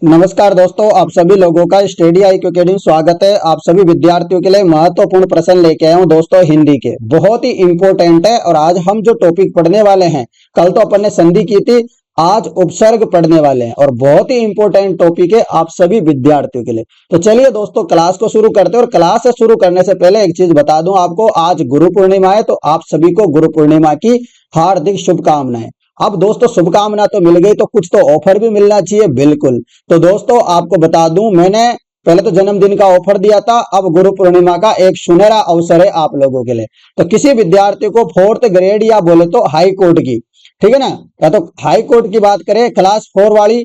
नमस्कार दोस्तों, आप सभी लोगों का स्टडी IQ अकेडमी में स्वागत है। आप सभी विद्यार्थियों के लिए महत्वपूर्ण प्रश्न लेके आया हूं दोस्तों, हिंदी के बहुत ही इंपॉर्टेंट है। और आज हम जो टॉपिक पढ़ने वाले हैं, कल तो अपन ने संधि की थी, आज उपसर्ग पढ़ने वाले हैं और बहुत ही इंपॉर्टेंट टॉपिक है आप सभी विद्यार्थियों के लिए। तो चलिए दोस्तों, क्लास को शुरू करते हैं। और क्लास से शुरू करने से पहले एक चीज बता दूं आपको, आज गुरु पूर्णिमा है, तो आप सभी को गुरु पूर्णिमा की हार्दिक शुभकामनाएं। अब दोस्तों, शुभकामना तो मिल गई, तो कुछ तो ऑफर भी मिलना चाहिए। बिल्कुल। तो दोस्तों, आपको बता दूं, मैंने पहले तो जन्मदिन का ऑफर दिया था, अब गुरु पूर्णिमा का एक सुनहरा अवसर है आप लोगों के लिए। तो किसी विद्यार्थी को 4th ग्रेड या बोले तो हाई कोर्ट की, ठीक है ना, या तो हाई कोर्ट की बात करें क्लास 4 वाली,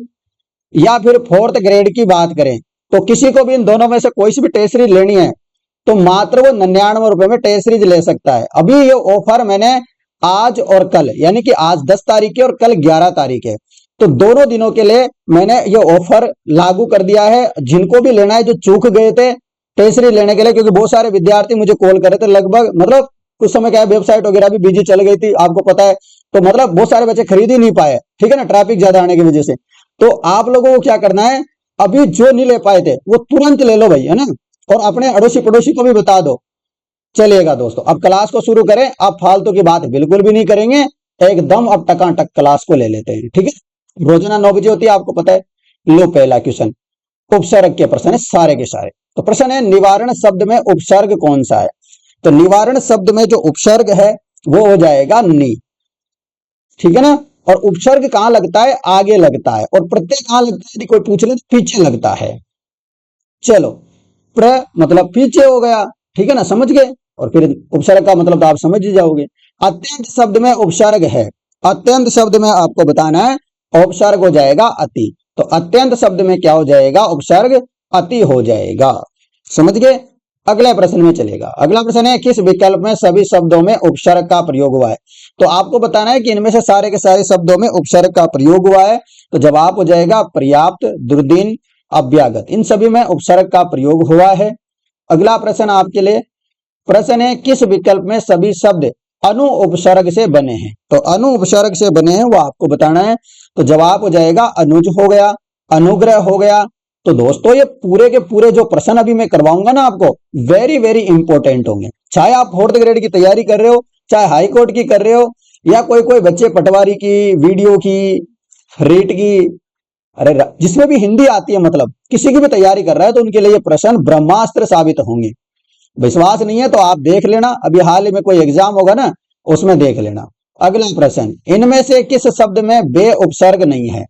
या फिर 4th ग्रेड की बात करें, तो किसी को भी इन दोनों में से कोई सी भी टेस्ट सीरीज लेनी है तो मात्र वो 99 रुपए में टेस्ट सीरीज ले सकता है। अभी ये ऑफर मैंने आज और कल, यानी कि आज 10 तारीख है और कल 11 तारीख है, तो दोनों दिनों के लिए मैंने ये ऑफर लागू कर दिया है। जिनको भी लेना है, जो चूक गए थे टेस्ट सीरीज लेने के लिए, क्योंकि बहुत सारे विद्यार्थी मुझे कॉल कर रहे थे, लगभग मतलब कुछ समय क्या है, वेबसाइट वगैरह भी बिजी चल गई थी, आपको पता है, तो मतलब बहुत सारे बच्चे खरीद ही नहीं पाए, ठीक है ना, ट्रैफिक ज्यादा आने की वजह से। तो आप लोगों को क्या करना है, अभी जो नहीं ले पाए थे वो तुरंत ले लो भाई, है ना, और अपने अड़ोसी पड़ोसी को भी बता दो। चलिएगा दोस्तों, अब क्लास को शुरू करें। अब फालतू की बात बिल्कुल भी नहीं करेंगे, एकदम अब टकाटक क्लास को ले लेते हैं, ठीक है। रोजाना 9 बजे होती है, आपको पता है। लो, पहला क्वेश्चन उपसर्ग के प्रश्न है सारे के सारे। तो प्रश्न है, निवारण शब्द में उपसर्ग कौन सा है? तो निवारण शब्द में जो उपसर्ग है वो हो जाएगा नि, ठीक है ना। और उपसर्ग कहां लगता है? आगे लगता है। और प्रत्यय कहां लगता है? यदि कोई पूछ ले तो पीछे लगता है। चलो, प्र मतलब पीछे हो गया, ठीक है ना, समझ गए। और फिर उपसर्ग का मतलब तो आप समझ ही जाओगे। अत्यंत शब्द में उपसर्ग है, अत्यंत शब्द में आपको बताना है, उपसर्ग हो जाएगा अति। तो अत्यंत शब्द में क्या हो जाएगा? उपसर्ग अति हो जाएगा, समझ गए। अगले प्रश्न में चलेगा। अगला प्रश्न है, किस विकल्प में सभी शब्दों में उपसर्ग का प्रयोग हुआ है? तो आपको बताना है कि इनमें से सारे के सारे शब्दों में उपसर्ग का प्रयोग हुआ है। तो जवाब हो जाएगा पर्याप्त, दुर्दिन, अव्यागत, इन सभी में उपसर्ग का प्रयोग हुआ है। अगला प्रश्न आपके लिए, प्रश्न है, किस विकल्प में सभी शब्द अनु उपसर्ग से बने हैं? तो अनु उपसर्ग से बने हैं वो आपको बताना है। तो जवाब हो जाएगा अनुज हो गया, अनुग्रह हो गया। तो दोस्तों, ये पूरे के पूरे जो प्रश्न अभी मैं करवाऊंगा ना आपको, वेरी वेरी इंपॉर्टेंट होंगे। चाहे आप 4th ग्रेड की तैयारी कर रहे हो, चाहे हाई कोर्ट की कर रहे हो, या कोई कोई बच्चे पटवारी की, वीडियो की, रीट की, अरे जिसमें भी हिंदी आती है, मतलब किसी की भी तैयारी कर रहा है, तो उनके लिए ये प्रश्न ब्रह्मास्त्र साबित होंगे। विश्वास नहीं है तो आप देख लेना, अभी हाल ही में कोई एग्जाम होगा ना, उसमें देख लेना। अगला प्रश्न, इनमें से किस शब्द में बे उपसर्ग नहीं है?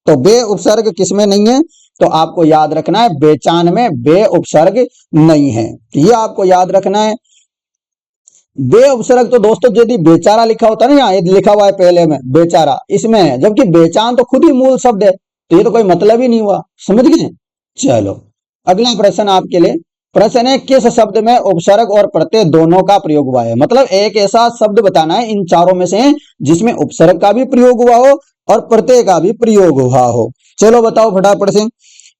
तो बे उपसर्ग किसमें नहीं है? तो आपको याद रखना है, बेचान में बे उपसर्ग नहीं है, ये आपको याद रखना है। बे उपसर्ग तो दोस्तों, यदि बेचारा लिखा होता है ना, यहाँ यदि लिखा हुआ है पहले में बेचारा, इसमें है, जबकि बेचान तो खुद ही मूल शब्द है, तो ये तो कोई मतलब ही नहीं हुआ, समझ गए। चलो, अगला प्रश्न आपके लिए। प्रश्न है, किस शब्द में उपसर्ग और प्रत्यय दोनों का प्रयोग हुआ है? मतलब एक ऐसा शब्द बताना है इन चारों में से जिसमें उपसर्ग का भी प्रयोग हुआ हो और प्रत्यय का भी प्रयोग हुआ हो। चलो बताओ फटाफट से।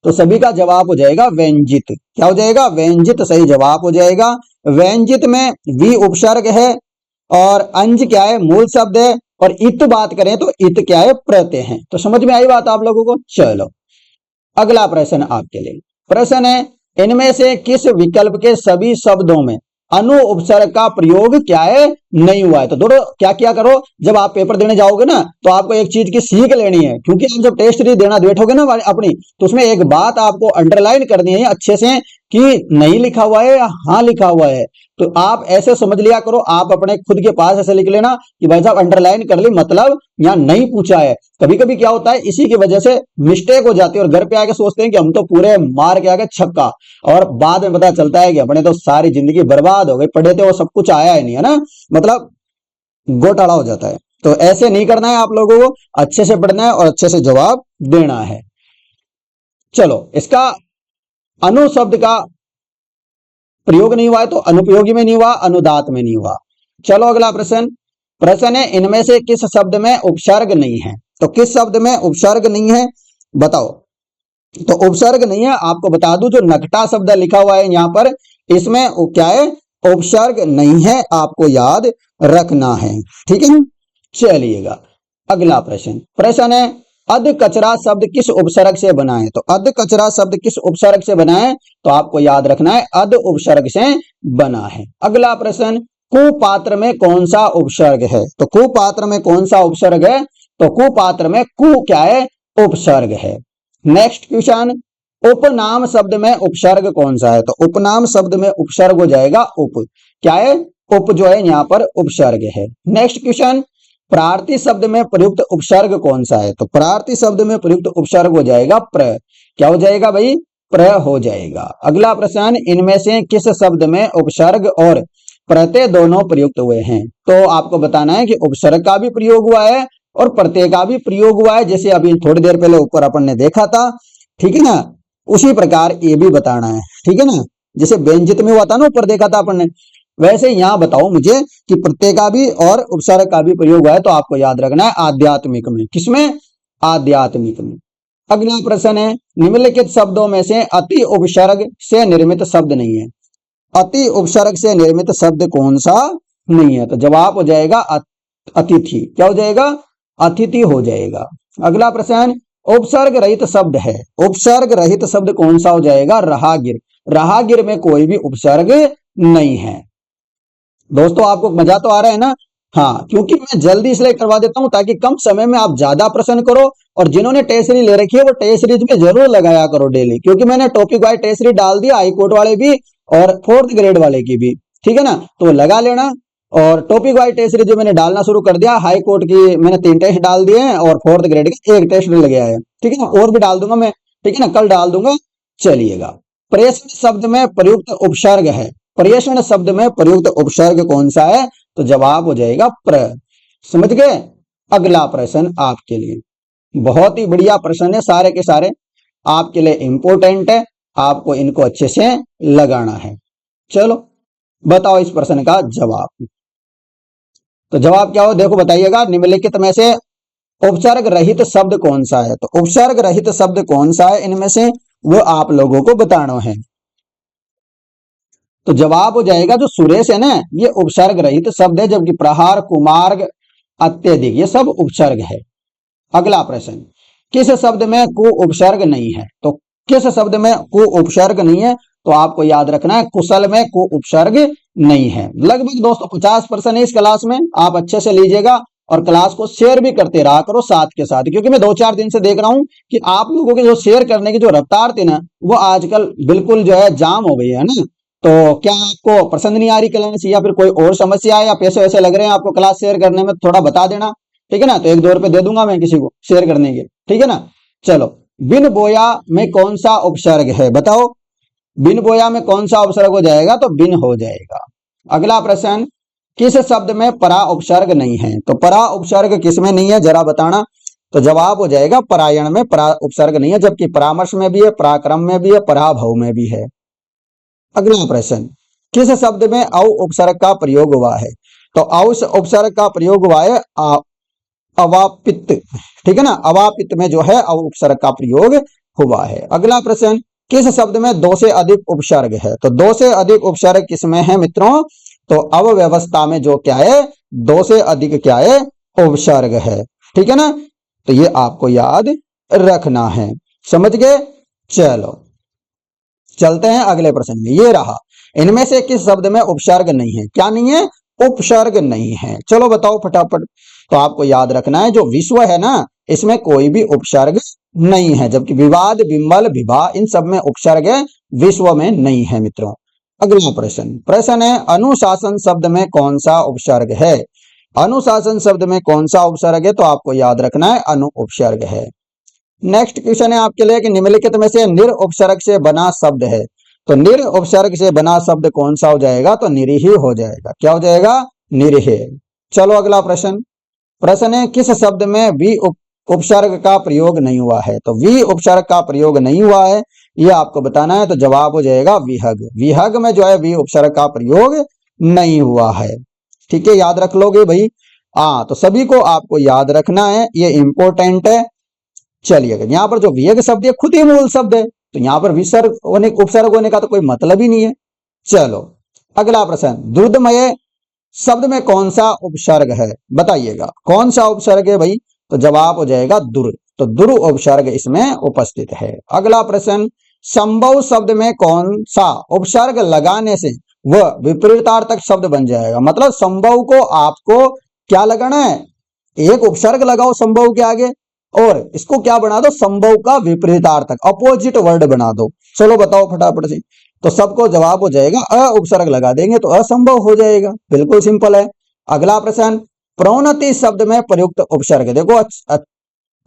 तो सभी का जवाब हो जाएगा व्यंजित। क्या हो जाएगा? व्यंजित सही जवाब हो जाएगा। व्यंजित में वी उपसर्ग है, और अंज क्या है? मूल शब्द है। और इत बात करें तो इत क्या है? प्रत्यय है। तो समझ में आई बात आप लोगों को? चलो, अगला प्रश्न आपके लिए। प्रश्न है, इनमें से किस विकल्प के सभी शब्दों में अनु उपसर्ग का प्रयोग क्या है? नहीं हुआ है? तो दोनों क्या क्या करो, जब आप पेपर देने जाओगे ना, तो आपको एक चीज की सीख लेनी है, क्योंकि आप जब टेस्ट देना बैठोगे ना अपनी, तो उसमें एक बात आपको अंडरलाइन करनी है अच्छे से, कि नहीं लिखा हुआ है या हाँ लिखा हुआ है। तो आप ऐसे समझ लिया करो, आप अपने खुद के पास ऐसे लिख लेना कि भाई साहब अंडरलाइन कर ली, मतलब यहाँ नहीं पूछा है। कभी कभी क्या होता है, इसी की वजह से मिस्टेक हो जाती है, और घर पे आके सोचते हैं कि हम तो पूरे मार के आगे छक्का, और बाद में पता चलता है कि अपने तो सारी जिंदगी बर्बाद हो गई, पढ़े थे वो सब कुछ आया ही नहीं, है ना, मतलब घोटाला हो जाता है। तो ऐसे नहीं करना है आप लोगों को, अच्छे से पढ़ना है और अच्छे से जवाब देना है। चलो, इसका अनु शब्द का प्रयोग नहीं हुआ है, तो अनुपयोगी में नहीं हुआ, अनुदात में नहीं हुआ। चलो अगला प्रश्न। प्रश्न है, इनमें से किस शब्द में उपसर्ग नहीं है? तो किस शब्द में उपसर्ग नहीं है बताओ। तो उपसर्ग नहीं है, आपको बता दूं, जो नकटा शब्द लिखा हुआ है यहाँ पर, इसमें क्या है? उपसर्ग नहीं है, आपको याद रखना है, ठीक है। चलिएगा, अगला प्रश्न। प्रश्न है, अध कचरा शब्द किस उपसर्ग से बना है? तो अध कचरा शब्द किस उपसर्ग से बना है? तो आपको याद रखना है अध उपसर्ग से बना है। अगला प्रश्न, कुपात्र में कौन सा उपसर्ग है? तो कुपात्र में कौन सा उपसर्ग है? तो कुपात्र में कु क्या है? उपसर्ग है। नेक्स्ट क्वेश्चन, उपनाम शब्द में उपसर्ग कौन सा है? तो उपनाम शब्द में उपसर्ग हो जाएगा उप। क्या है? उप जो है यहाँ पर उपसर्ग है। नेक्स्ट क्वेश्चन, प्रार्थी शब्द में प्रयुक्त उपसर्ग कौन सा है? तो प्रार्थी शब्द में प्रयुक्त उपसर्ग हो जाएगा प्र। क्या हो जाएगा भाई? प्र हो जाएगा। अगला प्रश्न, इनमें से किस शब्द में उपसर्ग और प्रत्यय दोनों प्रयुक्त हुए हैं? तो आपको बताना है कि उपसर्ग का भी प्रयोग हुआ है और प्रत्यय का भी प्रयोग हुआ है, जैसे अभी थोड़ी देर पहले ऊपर अपन ने देखा था, ठीक है ना। उसी प्रकार ये भी बताना है, ठीक है ना। जैसे व्यंजित में हुआ था ना, ऊपर देखा था अपन ने, वैसे यहाँ बताओ मुझे कि प्रत्यय का भी और उपसर्ग का भी प्रयोग हुआ है। तो आपको याद रखना है आध्यात्मिक में। किसमें? आध्यात्मिक में। अगला प्रश्न है, निम्नलिखित शब्दों में से अति उपसर्ग से निर्मित शब्द नहीं है। अति उपसर्ग से निर्मित शब्द कौन सा नहीं है? तो जवाब हो जाएगा अतिथि। क्या हो जाएगा? अतिथि हो जाएगा। अगला प्रश्न, उपसर्ग रहित शब्द है। उपसर्ग रहित शब्द कौन सा हो जाएगा? राहगीर। राहगीर में कोई भी उपसर्ग नहीं है। दोस्तों आपको मजा तो आ रहा है ना? हाँ, क्योंकि मैं जल्दी इसलिए करवा देता हूं ताकि कम समय में आप ज्यादा प्रश्न करो। और जिन्होंने टेस्ट सीरीज ले रखी है वो टेस्ट सीरीज में जरूर लगाया करो डेली, क्योंकि मैंने टॉपिक वाइज टेस्ट सीरीज डाल दिया, हाईकोर्ट वाले भी और 4th ग्रेड वाले की भी, ठीक है ना। तो लगा लेना। और टॉपिक वाइज टेस्ट सीरीज जो मैंने डालना शुरू कर दिया, हाई कोर्ट की मैंने 3 टेस्ट डाल दिए हैं और 4th ग्रेड का 1 टेस्ट लग गया है, ठीक है ना। और भी डाल दूंगा मैं, ठीक है ना, कल डाल दूंगा। चलिएगा, प्रेषण शब्द में प्रयुक्त उपसर्ग है। प्रेषण शब्द में प्रयुक्त उपसर्ग कौन सा है? तो जवाब हो जाएगा प्र। समझ गए? अगला प्रश्न आपके लिए बहुत ही बढ़िया प्रश्न है, सारे के सारे आपके लिए इंपॉर्टेंट है, आपको इनको अच्छे से लगाना है। चलो बताओ इस प्रश्न का जवाब। तो जवाब क्या हो देखो, बताइएगा। निम्नलिखित में से उपसर्ग रहित शब्द कौन सा है? तो उपसर्ग रहित शब्द कौन सा है इनमें से, वो आप लोगों को बताना है। तो जवाब हो जाएगा जो सुरेश है ना, ये उपसर्ग रहित शब्द है, जबकि प्रहार, कुमार्ग, अत्यधिक ये सब उपसर्ग है। अगला प्रश्न, किस शब्द में कु उपसर्ग नहीं है? तो किस शब्द में कु उपसर्ग नहीं है? तो आपको याद रखना है कुशल में कु उपसर्ग नहीं है। लगभग दोस्तों 50% है इस क्लास में, आप अच्छे से लीजिएगा और क्लास को शेयर भी करते रहा करो साथ के साथ, क्योंकि मैं 2-4 दिन से देख रहा हूं कि आप लोगों के जो शेयर करने की जो रफ्तार थी ना, वो आजकल बिल्कुल जो है जाम हो गई है ना। तो क्या आपको पसंद नहीं आ रही क्लास, या फिर कोई और समस्या है, या पैसे वैसे लग रहे हैं आपको क्लास शेयर करने में, थोड़ा बता देना, ठीक है ना। तो 1-2 रुपए दे दूंगा मैं किसी को शेयर करने के, ठीक है ना। चलो, बिन बोया में कौन सा उपसर्ग है? बताओ, बिन बोया में कौन सा उपसर्ग हो जाएगा? तो बिन हो जाएगा। अगला प्रश्न, किस शब्द में परा उपसर्ग नहीं है? तो परा उपसर्ग किसमें नहीं है जरा बताना। तो जवाब हो जाएगा परायण में परा उपसर्ग नहीं है, जबकि परामर्श में भी है, पराक्रम में भी है, पराभव में भी है। अगला प्रश्न, किस शब्द में औ उपसर्ग का प्रयोग हुआ है? तो औ उपसर्ग का प्रयोग हुआ है अवापित, ठीक है ना। अवापित में जो है औ उपसर्ग का प्रयोग हुआ है। अगला प्रश्न, किस शब्द में 2 से अधिक उपसर्ग है? तो 2 से अधिक उपसर्ग किसमें है मित्रों? तो अव्यवस्था में जो क्या है, 2 से अधिक क्या है? उपसर्ग है, ठीक है ना। तो ये आपको याद रखना है, समझ गए। चलो चलते हैं अगले प्रश्न में। ये रहा, इनमें से किस शब्द में उपसर्ग नहीं है? क्या नहीं है? उपसर्ग नहीं है। चलो बताओ फटाफट। तो आपको याद रखना है जो विश्व है ना, इसमें कोई भी उपसर्ग नहीं है, जबकि विवाद, विमल, विवाह इन सब में उपसर्ग है, विश्व में नहीं है मित्रों। अगला प्रश्न है, अनुशासन शब्द में कौन सा उपसर्ग है? अनुशासन शब्द में कौन सा उपसर्ग है? तो आपको याद रखना है अनु उपसर्ग है। नेक्स्ट क्वेश्चन है आपके लिए कि निम्नलिखित में से निर उपसर्ग से बना शब्द है। तो निर उपसर्ग से बना शब्द कौन सा हो जाएगा? तो निरीह हो जाएगा। क्या हो जाएगा? निरीह। चलो अगला प्रश्न है, किस शब्द में वी उपसर्ग का प्रयोग नहीं हुआ है? तो वी उपसर्ग का प्रयोग नहीं हुआ है, ये आपको बताना है। तो जवाब हो जाएगा विहग। विहग में जो है वी उपसर्ग का प्रयोग नहीं हुआ है, ठीक है, याद रख लोगे भाई। तो सभी को आपको याद रखना है, ये इंपॉर्टेंट है। चलिए, यहाँ पर जो वियग शब्द है खुद ही मूल शब्द है, तो यहाँ पर विसर्ग होने उपसर्ग होने का तो कोई मतलब ही नहीं है। चलो अगला प्रश्न, दुर्दमय शब्द में कौन सा उपसर्ग है? बताइएगा कौन सा उपसर्ग है भाई? तो जवाब हो जाएगा दुर। तो दुरु उपसर्ग इसमें उपस्थित है। अगला प्रश्न, संभव शब्द में कौन सा उपसर्ग लगाने से वह विपरीतार्थक शब्द बन जाएगा। मतलब संभव को आपको क्या लगाना है, एक उपसर्ग लगाओ संभव के आगे और इसको क्या बना दो, संभव का विपरीतार्थक, अपोजिट वर्ड बना दो। चलो बताओ फटाफट से, तो सबको जवाब हो जाएगा अ उपसर्ग लगा देंगे तो असंभव हो जाएगा, बिल्कुल सिंपल है। अगला प्रश्न, प्रोन्नति शब्द में प्रयुक्त उपसर्ग। देखो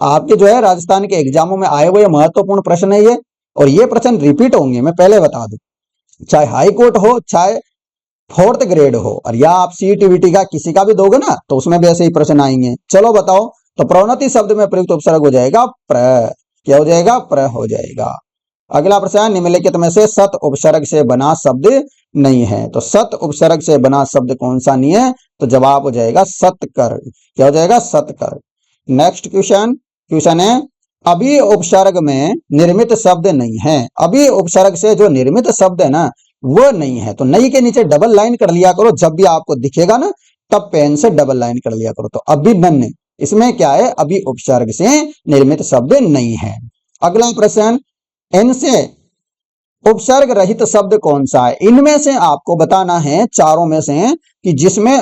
आपके जो है राजस्थान के एग्जामों में आए हुए महत्वपूर्ण प्रश्न है ये, और ये प्रश्न रिपीट होंगे, मैं पहले बता दूं, चाहे हाई कोर्ट हो चाहे फोर्थ ग्रेड हो, और या आप सीटीवीटी का किसी का भी दोगे ना तो उसमें भी ऐसे ही प्रश्न आएंगे। चलो बताओ, तो प्रोन्नति शब्द में प्रयुक्त उपसर्ग हो जाएगा प्र। क्या हो जाएगा, प्र हो जाएगा। अगला प्रश्न, निम्नलिखित में से सत उपसर्ग से बना शब्द नहीं है। तो सत उपसर्ग से बना शब्द कौन सा नहीं है, तो जवाब हो जाएगा सत्कर। क्या हो जाएगा, सत्कर। नेक्स्ट क्वेश्चन है, अभी उपसर्ग में निर्मित शब्द नहीं है। अभी उपसर्ग से जो निर्मित शब्द है ना वो नहीं है, तो नहीं के नीचे डबल लाइन कर लिया करो, जब भी आपको दिखेगा ना तब पेन से डबल लाइन कर लिया करो। तो अभिनन्य, इसमें क्या है, अभी उपसर्ग से निर्मित शब्द नहीं है। अगला प्रश्न, इनसे उपसर्ग रहित शब्द कौन सा है। इनमें से आपको बताना है चारों में से कि जिसमें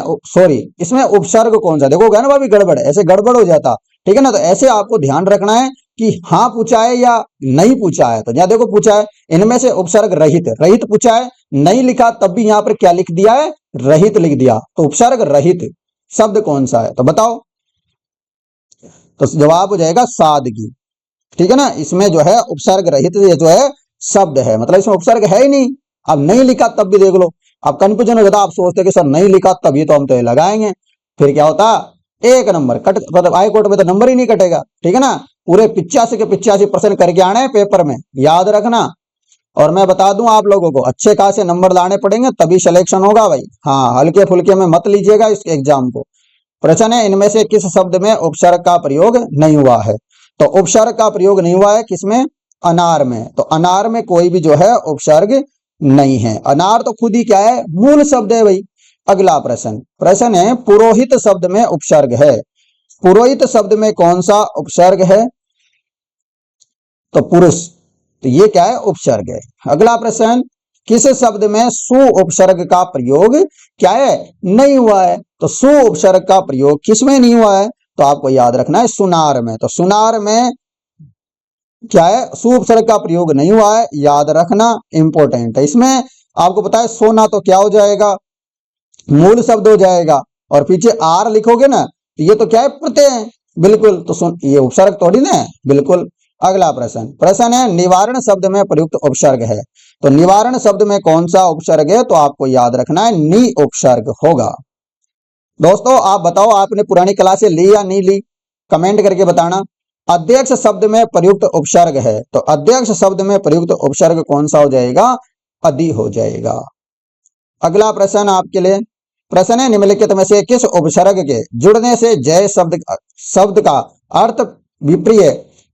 इसमें उपसर्ग कौन सा। देखो ना भाभी गड़बड़, ऐसे गड़बड़ हो जाता, ठीक है ना। तो ऐसे आपको ध्यान रखना है कि हाँ पूछा है या नहीं पूछा है। तो यहाँ देखो पूछा है इनमें से उपसर्ग रहित, रहित पूछा है, नहीं लिखा तब भी यहाँ पर क्या लिख दिया है, रहित लिख दिया। तो उपसर्ग रहित शब्द कौन सा है, तो बताओ। तो जवाब हो जाएगा सादगी, ठीक है ना। इसमें जो है उपसर्ग रहित ये जो है शब्द है, मतलब इसमें उपसर्ग है ही नहीं। अब नहीं लिखा तब भी देख लो, अब कंफ्यूजन हो जाता, आप सोचते कि सर नहीं लिखा तभी तो हम तो ये लगाएंगे, फिर क्या होता, एक नंबर कट, मतलब हाई कोर्ट में तो नंबर ही नहीं कटेगा, ठीक है ना। पूरे 85 के 85% करके आना है पेपर में, याद रखना। और मैं बता दूं आप लोगों को, अच्छे खासे नंबर लाने पड़ेंगे तभी सिलेक्शन होगा भाई। हाँ, हल्के फुल्के में मत लीजिएगा इस एग्जाम को। प्रश्न है, इनमें से किस शब्द में उपसर्ग का प्रयोग नहीं हुआ है। तो उपसर्ग का प्रयोग नहीं हुआ है किसमें, अनार में। तो अनार में कोई भी जो है उपसर्ग नहीं है। अनार तो खुद ही क्या है, मूल शब्द है भाई। अगला प्रश्न है, पुरोहित शब्द में उपसर्ग है। पुरोहित शब्द में कौन सा उपसर्ग है, तो पुरुष, तो ये क्या है, उपसर्ग है। अगला प्रश्न, किस शब्द में सु उपसर्ग का प्रयोग क्या है, नहीं हुआ है। तो सु उपसर्ग का प्रयोग किसमें नहीं हुआ है, तो आपको याद रखना है सुनार में। तो सुनार में क्या है, सु उपसर्ग का प्रयोग नहीं हुआ है, याद रखना, इंपॉर्टेंट है। इसमें आपको पता है सोना तो क्या हो जाएगा, मूल शब्द हो जाएगा, और पीछे आर लिखोगे ना तो ये तो क्या है, प्रत्यय है, बिल्कुल। तो ये उपसर्ग थोड़ी ना है, बिल्कुल। अगला प्रश्न है, निवारण शब्द में प्रयुक्त उपसर्ग है। तो निवारण शब्द में कौन सा उपसर्ग है, तो आपको याद रखना है नि उपसर्ग होगा। दोस्तों आप बताओ, आपने पुरानी क्लासें ली या नहीं ली, कमेंट करके बताना। अध्यक्ष शब्द में प्रयुक्त उपसर्ग है। तो अध्यक्ष शब्द में प्रयुक्त उपसर्ग कौन सा हो जाएगा, अधि हो जाएगा। अगला प्रश्न आपके लिए, प्रश्न है, निम्नलिखित में से किस उपसर्ग के जुड़ने से जय शब्द का अर्थ विप्रिय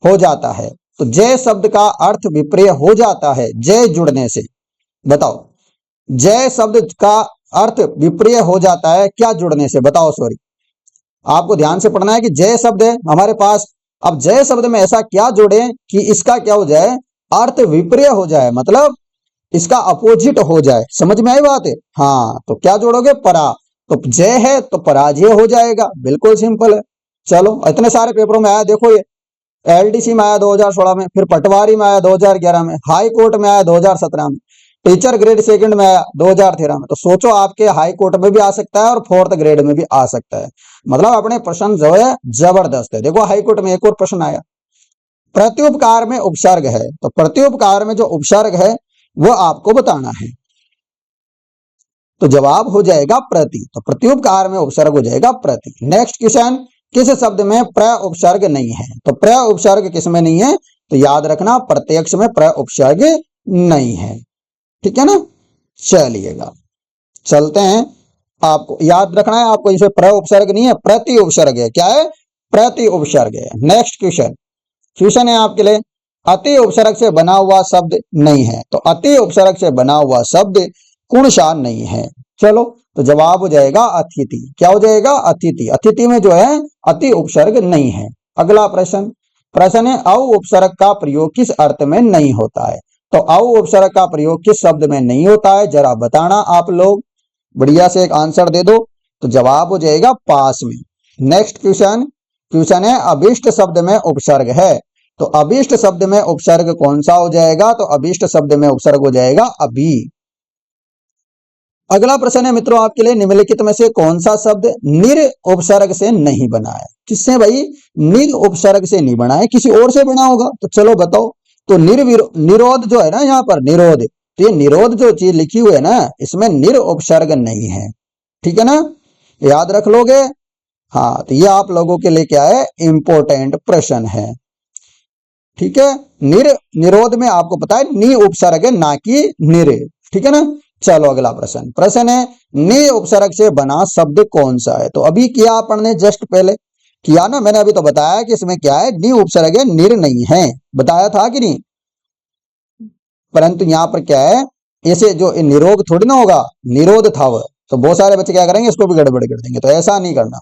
हो जाता है। तो जय शब्द का अर्थ विप्रिय हो जाता है जय जुड़ने से, बताओ। जय शब्द का अर्थ विप्रिय हो जाता है क्या जुड़ने से, बताओ। सॉरी, आपको ध्यान से पढ़ना है कि जय शब्द है हमारे पास, अब जय शब्द में ऐसा क्या जोड़े कि इसका क्या हो जाए, अर्थ विप्रिय हो जाए, मतलब इसका अपोजिट हो जाए। समझ में आई बात है, हाँ। तो क्या जोड़ोगे, परा। तो जय है तो पराजय हो जाएगा, बिल्कुल सिंपल है। चलो, इतने सारे पेपरों में आया, देखो ये एलडीसी में आया 2016 में, फिर पटवारी में आया 2011 में, हाई कोर्ट में आया 2017 में, टीचर ग्रेड सेकंड में आया 2013 में। तो सोचो आपके हाई कोर्ट में भी आ सकता है और फोर्थ ग्रेड में भी आ सकता है। मतलब अपने प्रश्न जो है जबरदस्त है। देखो हाई कोर्ट में एक और प्रश्न आया, प्रत्युपकार में उपसर्ग है। तो प्रत्युपकार में जो उपसर्ग है वो आपको बताना है। तो जवाब हो जाएगा प्रति। तो प्रत्युपकार में उपसर्ग हो जाएगा प्रति। नेक्स्ट क्वेश्चन, किस शब्द में प्र उपसर्ग नहीं है। तो प्र उपसर्ग किसमें नहीं है, तो याद रखना प्रत्यक्ष में प्र उपसर्ग नहीं है, ठीक है ना। चलिएगा, चलते हैं। आपको याद रखना है, आपको इसे प्र उपसर्ग नहीं है, प्रति उपसर्ग है। क्या है, प्रति उपसर्ग है। नेक्स्ट क्वेश्चन है आपके लिए, अति उपसर्ग से बना हुआ शब्द नहीं है। तो अति उपसर्ग से बना हुआ शब्द कौन सा नहीं है, चलो। तो जवाब हो जाएगा अतिथि। क्या हो जाएगा, अतिथि। अतिथि में जो है अति उपसर्ग नहीं है। अगला प्रश्न, प्रश्न है औ उपसर्ग का प्रयोग किस अर्थ में नहीं होता है। तो औ उपसर्ग का प्रयोग किस शब्द में नहीं होता है, जरा बताना आप लोग, बढ़िया से एक आंसर दे दो। तो जवाब हो जाएगा पास में। नेक्स्ट क्वेश्चन है अभिष्ट शब्द में उपसर्ग है। तो अभिष्ट शब्द में उपसर्ग कौन सा हो जाएगा, तो अभिष्ट शब्द में उपसर्ग हो जाएगा अभी। अगला प्रश्न है मित्रों आपके लिए, निम्नलिखित में से कौन सा शब्द निर उपसर्ग से नहीं बना है। किससे भाई, निर उपसर्ग से नहीं बना है, किसी और से बना होगा। तो चलो बताओ। तो निरोध जो है ना, यहाँ पर निरोध, तो ये निरोध जो चीज लिखी हुई है ना, इसमें निर उपसर्ग नहीं है। ठीक है ना, याद रख लोगे। हाँ, तो ये आप लोगों के लिए क्या है, इंपॉर्टेंट प्रश्न है। ठीक है, निरोध में आपको पता है नि उपसर्ग है, ना कि निर। ठीक है ना। चलो अगला प्रश्न है नि उपसर्ग से बना शब्द कौन सा है। तो अभी किया अपन ने, जस्ट पहले किया ना मैंने, अभी तो बताया कि इसमें क्या है, नि उपसर्ग है, निर नहीं है, बताया था कि नहीं। परंतु यहाँ पर क्या है, ऐसे जो निरोध थोड़ी ना होगा, निरोध था वह, तो बहुत सारे बच्चे क्या करेंगे, इसको भी गड़बड़ कर देंगे। तो ऐसा नहीं करना।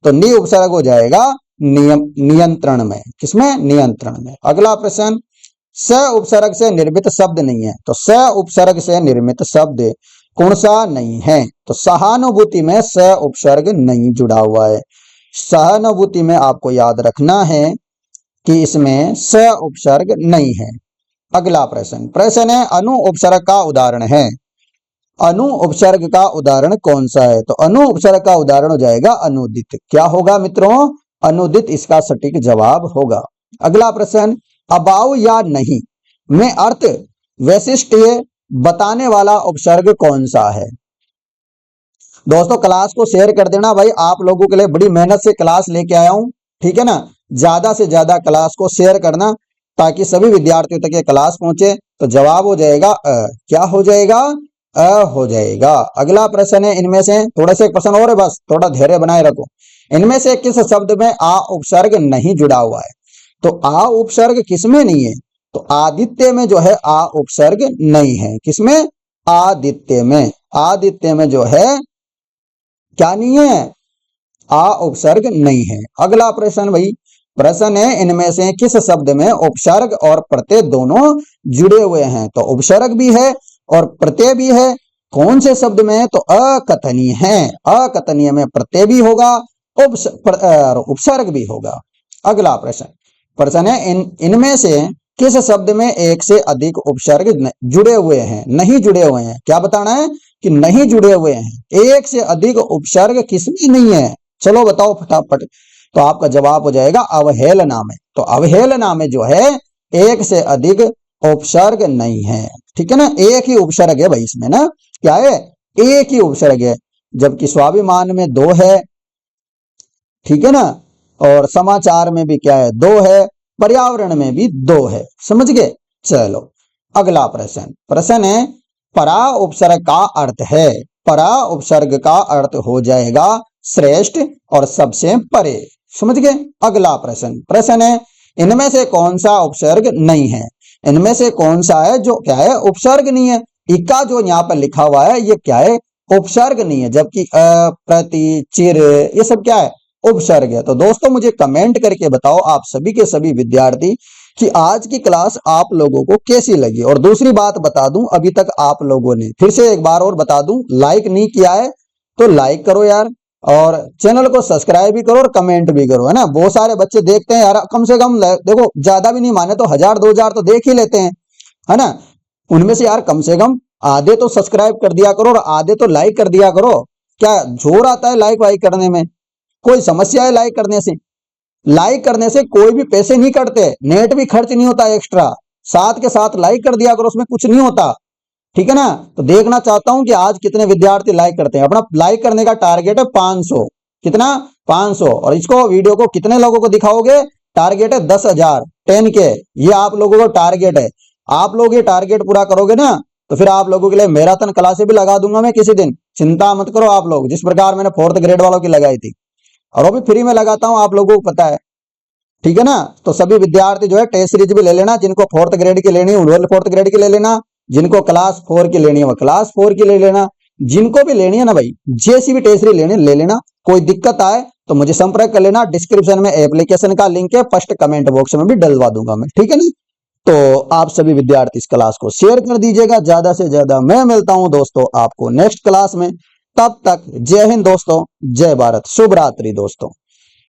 तो नि उपसर्ग हो जाएगा नियंत्रण में। किसमें, नियंत्रण में। अगला प्रश्न, स उपसर्ग से निर्मित शब्द नहीं है। तो स उपसर्ग से निर्मित शब्द कौन सा नहीं है। तो सहानुभूति में स उपसर्ग नहीं जुड़ा हुआ है। सहानुभूति में आपको याद रखना है कि इसमें स उपसर्ग नहीं है। अगला प्रश्न है अनु उपसर्ग का उदाहरण है। अनु उपसर्ग का उदाहरण कौन सा है। तो अनु उपसर्ग का उदाहरण हो जाएगा अनुदित। क्या होगा मित्रों, अनुदित इसका सटीक जवाब होगा। अगला प्रश्न, अभाव या नहीं में अर्थ वैशिष्ट्य बताने वाला उपसर्ग कौन सा है। दोस्तों क्लास को शेयर कर देना भाई, आप लोगों के लिए बड़ी मेहनत से क्लास लेके आया हूं। ठीक है ना, ज्यादा से ज्यादा क्लास को शेयर करना ताकि सभी विद्यार्थियों तक ये क्लास पहुंचे। तो जवाब हो जाएगा क्या हो जाएगा, हो जाएगा। अगला प्रश्न है, इनमें से थोड़ा सा एक प्रश्न और है, बस थोड़ा धैर्य बनाए रखो। इनमें से किस शब्द में आ उपसर्ग नहीं जुड़ा हुआ है। तो आ उपसर्ग किसमें नहीं है। तो आदित्य में जो है आ उपसर्ग नहीं है। किसमें, आदित्य में। आदित्य में जो है क्या नहीं है, आ उपसर्ग नहीं है। अगला प्रश्न भाई, प्रश्न है इनमें से किस शब्द में उपसर्ग और प्रत्यय दोनों जुड़े हुए हैं। तो उपसर्ग भी है और प्रत्यय भी है। कौन से शब्द में, तो अकथनीय है। अकथनीय में प्रत्यय भी होगा, उपसर्ग भी होगा। अगला प्रश्न है इनमें से किस शब्द में एक से अधिक उपसर्ग जुड़े हुए हैं, नहीं जुड़े हुए हैं। क्या बताना है कि नहीं जुड़े हुए हैं। एक से अधिक उपसर्ग किसमें नहीं है, चलो बताओ फटाफट। तो आपका जवाब हो जाएगा अवहेलना में। तो अवहेलना में जो है एक से अधिक उपसर्ग नहीं है। ठीक है ना, एक ही उपसर्ग है भाई इसमें ना, क्या है, एक ही उपसर्ग है। जबकि स्वाभिमान में दो है। ठीक है ना, और समाचार में भी क्या है, दो है। पर्यावरण में भी दो है। समझ गए। चलो अगला प्रश्न है परा उपसर्ग का अर्थ है। परा उपसर्ग का अर्थ हो जाएगा श्रेष्ठ और सबसे परे। समझ गए। अगला प्रश्न है इनमें से कौन सा उपसर्ग नहीं है। इनमें से कौन सा है जो क्या है, उपसर्ग नहीं है। इक्का जो यहाँ पर लिखा हुआ है ये क्या है, उपसर्ग नहीं है। जबकि प्रति, चिर, ये सब क्या है, उपसर्ग है। तो दोस्तों मुझे कमेंट करके बताओ आप सभी के सभी विद्यार्थी कि आज की क्लास आप लोगों को कैसी लगी। और दूसरी बात बता दूं, अभी तक आप लोगों ने, फिर से एक बार और बता दूं, लाइक नहीं किया है तो लाइक करो यार, और चैनल को सब्सक्राइब भी करो और कमेंट भी करो, है ना। बहुत सारे बच्चे देखते हैं यार, कम से कम देखो, ज्यादा भी नहीं माने तो 1000-2000 तो देख ही लेते हैं, है ना। उनमें से यार कम से कम आधे तो सब्सक्राइब कर दिया करो और आधे तो लाइक कर दिया करो। क्या जोर आता है लाइक वाइक करने में, कोई समस्या है लाइक करने से। लाइक करने से कोई भी पैसे नहीं कटते, नेट भी खर्च नहीं होता एक्स्ट्रा। साथ के साथ लाइक कर दिया करो, उसमें कुछ नहीं होता। ठीक है ना। तो देखना चाहता हूं कि आज कितने विद्यार्थी लाइक करते हैं। अपना लाइक करने का टारगेट है 500। कितना, 500। और इसको वीडियो को कितने लोगों को दिखाओगे, टारगेट है 10,000, 10K। ये आप लोगों को टारगेट है। आप लोग ये टारगेट पूरा करोगे ना, तो फिर आप लोगों के लिए मैराथन क्लासेस भी लगा दूंगा मैं किसी दिन। चिंता मत करो आप लोग, जिस प्रकार मैंने 4th ग्रेड वालों की लगाई थी, और वो भी फ्री में लगाता हूं, आप लोगों को पता है। ठीक है ना। तो सभी विद्यार्थी जो है टेस्ट सीरीज भी ले लेना। जिनको 4th ग्रेड की लेनी है उन्होंने 4th ग्रेड की ले लेना। जिनको क्लास 4 की लेनी है वो क्लास 4 की ले लेना। जिनको भी लेनी है ना भाई, जैसी भी टेस्ट सीरीज लेनी ले लेना। कोई दिक्कत आए तो मुझे संपर्क कर लेना। डिस्क्रिप्शन में एप्लीकेशन का लिंक है, फर्स्ट कमेंट बॉक्स में भी डलवा दूंगा मैं, ठीक है ना। तो आप सभी विद्यार्थी इस क्लास को शेयर कर दीजिएगा ज्यादा से ज्यादा। मैं मिलता हूं दोस्तों आपको नेक्स्ट क्लास में, तब तक जय हिंद दोस्तों, जय भारत, शुभ रात्रि दोस्तों।